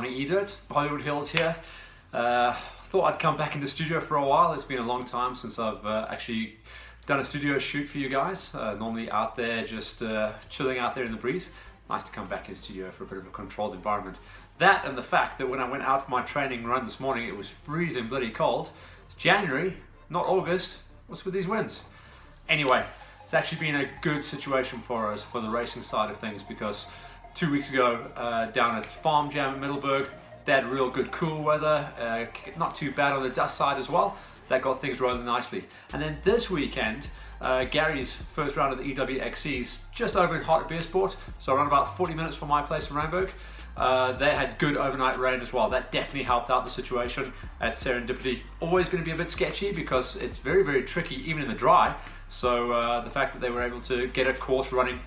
Morning E-Dirt, Hollywood Hills here. Thought I'd come back in the studio for a while. It's been a long time since I've actually done a studio shoot for you guys. Normally out there just chilling out there in the breeze. Nice to come back in the studio for a bit of a controlled environment. That and the fact that when I went out for my training run this morning it was freezing bloody cold. It's January, not August. What's with these winds? Anyway, it's actually been a good situation for us for the racing side of things, because 2 weeks ago down at Farm Jam at Middelburg, they had real good cool weather, not too bad on the dust side as well. That got things rolling nicely. And then this weekend, Gary's first round of the EWXCs, just over in Heart of Beersport, so around about 40 minutes from my place in Randburg. They had good overnight rain as well. That definitely helped out the situation at Serendipity. Always going to be a bit sketchy because it's very, very tricky even in the dry. So the fact that they were able to get a course running,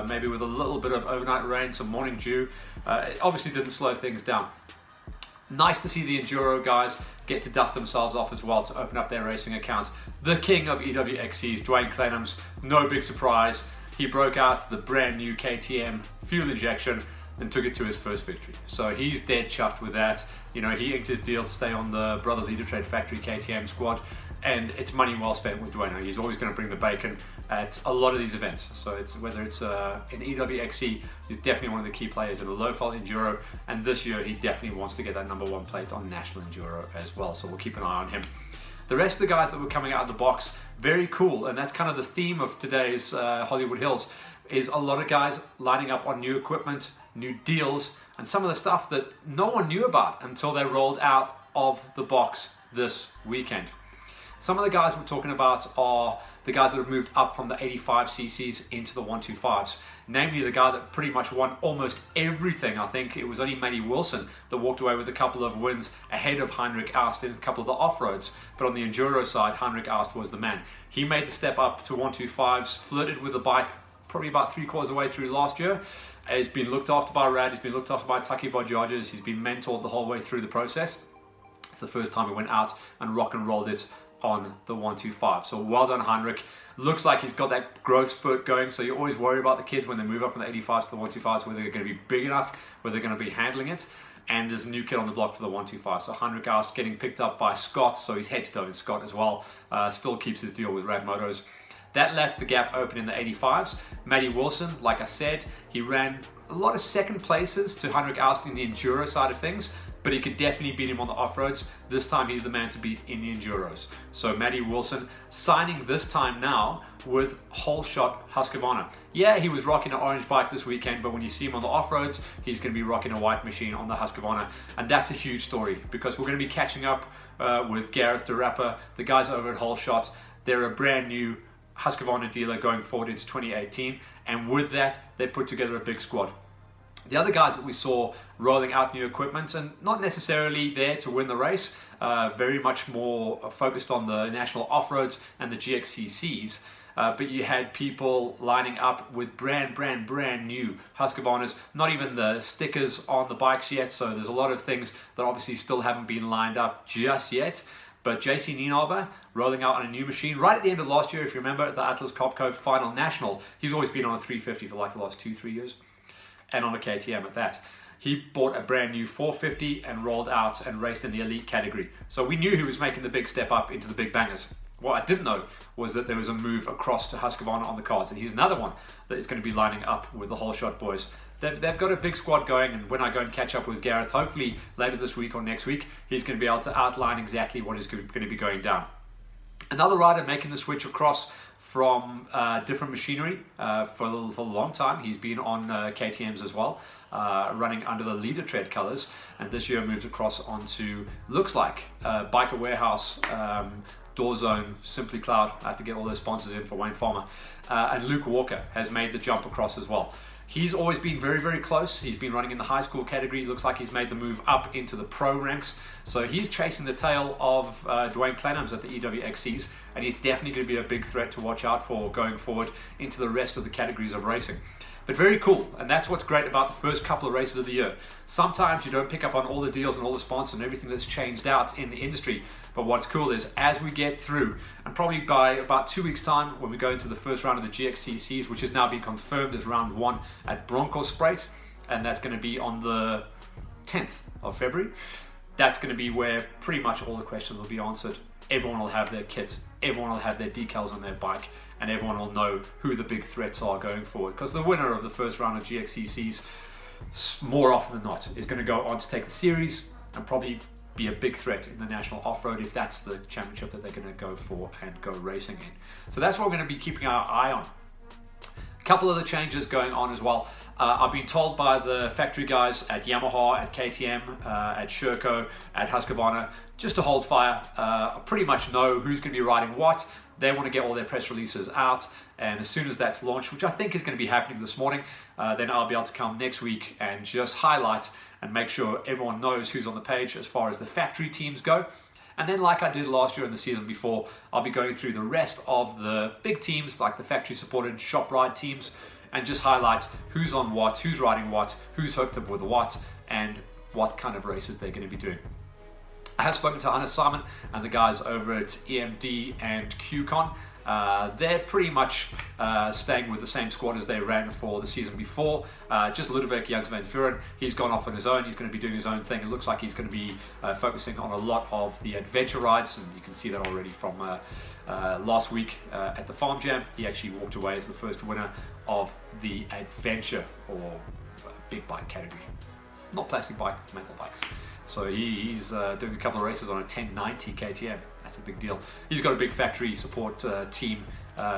maybe with a little bit of overnight rain, some morning dew, it obviously didn't slow things down. Nice to see the Enduro guys get to dust themselves off as well to open up their racing account. The king of EWXCs, Dwayne Clenhams, no big surprise. He broke out the brand new KTM fuel injection and took it to his first victory. So he's dead chuffed with that. You know, he inked his deal to stay on the Brother Leader Trade Factory KTM squad, and it's money well spent with Dwayne. He's always going to bring the bacon at a lot of these events. So it's whether it's in EWXC, he's definitely one of the key players in the low-fault Enduro, and this year he definitely wants to get that #1 plate on National Enduro as well. So we'll keep an eye on him. The rest of the guys that were coming out of the box, very cool, and that's kind of the theme of today's Hollywood Hills, is a lot of guys lining up on new equipment, new deals, and some of the stuff that no one knew about until they rolled out of the box this weekend. Some of the guys we're talking about are the guys that have moved up from the 85cc's into the 125s. Namely, the guy that pretty much won almost everything. I think it was only Matty Wilson that walked away with a couple of wins ahead of Heinrich Aust in a couple of the off-roads. But on the Enduro side, Heinrich Aust was the man. He made the step up to 125s, flirted with the bike probably about 3/4 of the way through last year. He's been looked after by Rad, he's been looked after by Taki Bodjadges, he's been mentored the whole way through the process. It's the first time he went out and rock and rolled it on the 125. So well done, Heinrich. Looks like he's got that growth spurt going, so you always worry about the kids when they move up from the 85s to the 125s, whether they're going to be big enough, whether they're going to be handling it. And there's a new kid on the block for the 125. So Heinrich Aust getting picked up by Scott, so he's head to toe in Scott as well. Still keeps his deal with Rad Motos. That left the gap open in the 85s. Matty Wilson, like I said, he ran a lot of second places to Heinrich Aust in the Enduro side of things, but he could definitely beat him on the off-roads. This time he's the man to beat in the Enduros. So Matty Wilson signing this time now with Whole Shot Husqvarna. Yeah, he was rocking an orange bike this weekend, but when you see him on the off-roads, he's going to be rocking a white machine on the Husqvarna. And that's a huge story, because we're going to be catching up with Gareth de Rapper, the guys over at Whole Shot. They're a brand new Husqvarna dealer going forward into 2018, and with that they put together a big squad. The other guys that we saw rolling out new equipment, and not necessarily there to win the race, very much more focused on the national off-roads and the GXCCs, but you had people lining up with brand new Husqvarnas, not even the stickers on the bikes yet, so there's a lot of things that obviously still haven't been lined up just yet. But JC Nienaber rolling out on a new machine right at the end of last year. If you remember, at the Atlas Copco Final National, he's always been on a 350 for like the last 2-3 years, and on a KTM at that. He bought a brand new 450 and rolled out and raced in the elite category. So we knew he was making the big step up into the big bangers. What I didn't know was that there was a move across to Husqvarna on the cards, and he's another one that is going to be lining up with the Whole Shot boys. They've got a big squad going, and when I go and catch up with Gareth, hopefully later this week or next week, he's going to be able to outline exactly what is going to be going down. Another rider making the switch across from different machinery for a long time. He's been on KTMs as well, running under the Leader Tread colors, and this year moved across onto, looks like, Biker Warehouse, Door Zone, Simply Cloud. I have to get all those sponsors in for Wayne Farmer. And Luke Walker has made the jump across as well. He's always been very, very close. He's been running in the high school category. Looks like he's made the move up into the pro ranks. So he's chasing the tail of Dwayne Clenhams at the EWXCs, and he's definitely going to be a big threat to watch out for going forward into the rest of the categories of racing. But very cool, and that's what's great about the first couple of races of the year. Sometimes you don't pick up on all the deals and all the sponsors and everything that's changed out in the industry, but what's cool is as we get through, and probably by about 2 weeks time when we go into the first round of the GXCCs, which has now been confirmed as round 1 at Bronkhorstspruit, and that's going to be on the 10th of February. That's going to be where pretty much all the questions will be answered. Everyone will have their kits, everyone will have their decals on their bike, and everyone will know who the big threats are going forward. Because the winner of the first round of GXCCs, more often than not, is going to go on to take the series and probably be a big threat in the national off-road if that's the championship that they're going to go for and go racing in. So that's what we're going to be keeping our eye on. A couple of the changes going on as well. I've been told by the factory guys at Yamaha, at KTM, at Sherco, at Husqvarna, just to hold fire. I pretty much know who's going to be riding what. They want to get all their press releases out, and as soon as that's launched, which I think is going to be happening this morning, then I'll be able to come next week and just highlight and make sure everyone knows who's on the page as far as the factory teams go. And then, like I did last year and the season before, I'll be going through the rest of the big teams, like the factory supported shop ride teams, and just highlight who's on what, who's riding what, who's hooked up with what, and what kind of races they're going to be doing. I have spoken to Hannes Simon and the guys over at EMD and QCon. They're pretty much staying with the same squad as they ran for the season before. Just Ludovic Jans van Vuren, he's gone off on his own. He's going to be doing his own thing. It looks like he's going to be focusing on a lot of the adventure rides, and you can see that already from last week at the Farm Jam. He actually walked away as the first winner of the adventure or big bike category. Not plastic bike, metal bikes. So he's doing a couple of races on a 1090 KTM. That's a big deal. He's got a big factory support team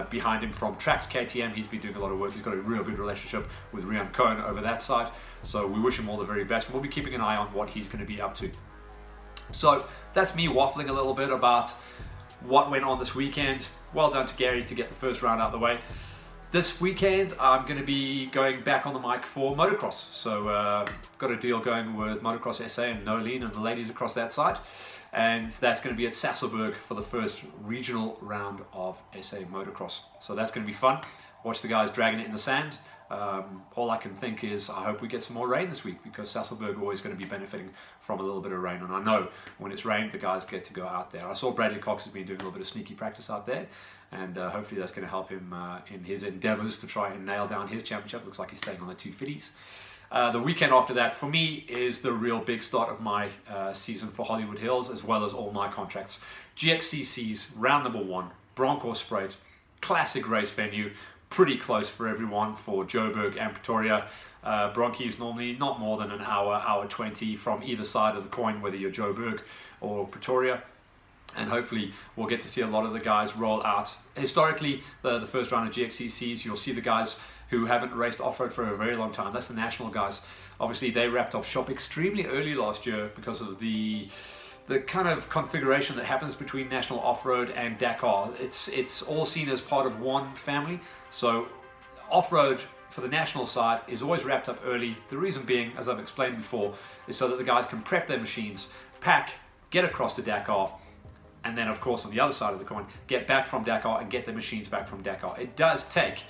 behind him from Trax KTM. He's been doing a lot of work. He's got a real good relationship with Rian Cohen over that side. So we wish him all the very best. We'll be keeping an eye on what he's going to be up to. So that's me waffling a little bit about what went on this weekend. Well done to Gary to get the first round out of the way. This weekend, I'm going to be going back on the mic for motocross. So got a deal going with Motocross SA and Nolene and the ladies across that side. And that's going to be at Sasolburg for the first regional round of SA Motocross. So that's going to be fun. Watch the guys dragging it in the sand. All I can think is I hope we get some more rain this week, because Sasolburg are always going to be benefiting from a little bit of rain. And I know when it's rained, the guys get to go out there. I saw Bradley Cox has been doing a little bit of sneaky practice out there. And hopefully that's going to help him in his endeavours to try and nail down his championship. Looks like he's staying on the 250s. The weekend after that, for me, is the real big start of my season for Hollywood Hills, as well as all my contracts. GXCCs, round number 1, Bronkhorstspruit, classic race venue, pretty close for everyone for Joburg and Pretoria. Bronchies normally not more than an hour 20 from either side of the coin, whether you're Joburg or Pretoria. And hopefully we'll get to see a lot of the guys roll out. Historically, the first round of GXCCs, you'll see the guys who haven't raced off-road for a very long time. That's the national guys. Obviously, they wrapped up shop extremely early last year because of the kind of configuration that happens between national off-road and Dakar. It's all seen as part of one family. So off-road for the national side is always wrapped up early. The reason being, as I've explained before, is so that the guys can prep their machines, pack, get across to Dakar, and then, of course, on the other side of the coin, get back from Dakar and get the machines back from Dakar. It does take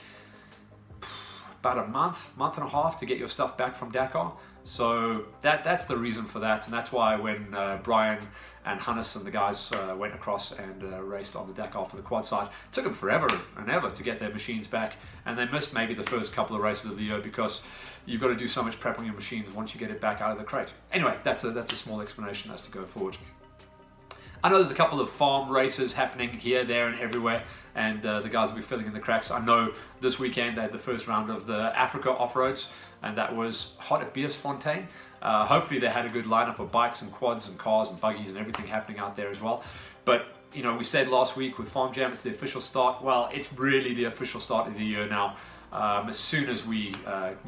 about a month and a half to get your stuff back from Dakar. So that's the reason for that. And that's why when Brian and Hannes and the guys went across and raced on the Dakar for the quad side, it took them forever and ever to get their machines back. And they missed maybe the first couple of races of the year because you've got to do so much prep on your machines once you get it back out of the crate. Anyway, that's a small explanation as to go forward. I know there's a couple of farm races happening here, there, and everywhere, and the guys will be filling in the cracks. I know this weekend they had the first round of the Africa off-roads, and that was hot at Beersfontein. Hopefully they had a good lineup of bikes and quads and cars and buggies and everything happening out there as well. But, you know, we said last week with Farm Jam, it's the official start. Well, it's really the official start of the year now. As soon as we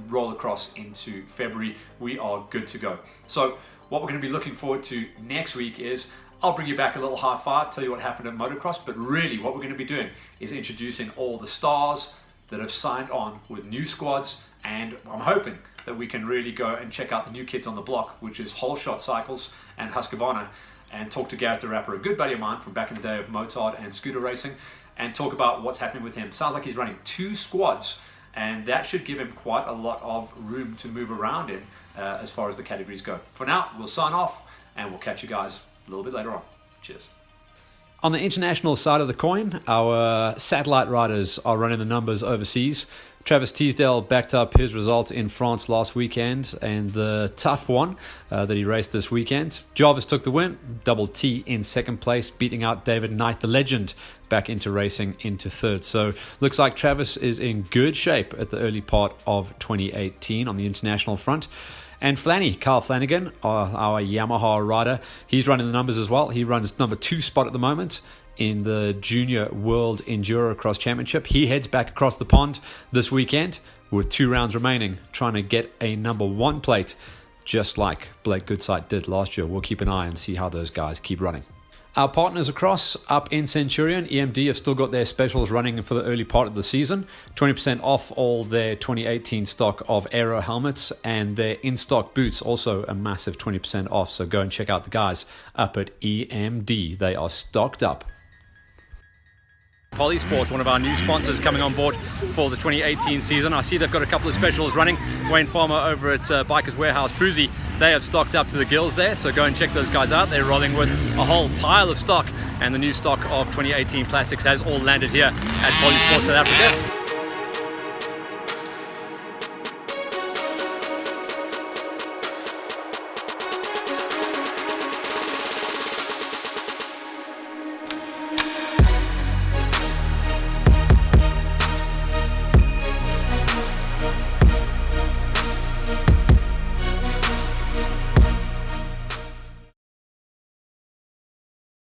roll across into February, we are good to go. So what we're going to be looking forward to next week is I'll bring you back a little high five, tell you what happened at motocross, but really what we're going to be doing is introducing all the stars that have signed on with new squads, and I'm hoping that we can really go and check out the new kids on the block, which is Whole Shot Cycles and Husqvarna, and talk to Gareth the Rapper, a good buddy of mine from back in the day of motard and scooter racing, and talk about what's happening with him. Sounds like he's running 2 squads, and that should give him quite a lot of room to move around in as far as the categories go. For now, we'll sign off, and we'll catch you guys a little bit later on. Cheers. On the international side of the coin, our satellite riders are running the numbers overseas. Travis Teasdale backed up his result in France last weekend and the tough one that he raced this weekend. Jarvis took the win, Double T in second place, beating out David Knight, the legend, back into racing into third. So looks like Travis is in good shape at the early part of 2018 on the international front. And Kyle Flanagan, our Yamaha rider, he's running the numbers as well. He runs number 2 spot at the moment in the Junior World Endurocross Championship. He heads back across the pond this weekend with 2 rounds remaining, trying to get a number 1 plate, just like Blake Goodsight did last year. We'll keep an eye and see how those guys keep running. Our partners across up in Centurion, EMD, have still got their specials running for the early part of the season. 20% off all their 2018 stock of aero helmets, and their in-stock boots also a massive 20% off. So go and check out the guys up at EMD. They are stocked up. Polysport, one of our new sponsors coming on board for the 2018 season. I see they've got a couple of specials running. Wayne Farmer over at Bikers Warehouse Prusi, they have stocked up to the gills there, so go and check those guys out. They're rolling with a whole pile of stock, and the new stock of 2018 plastics has all landed here at Polysport South Africa.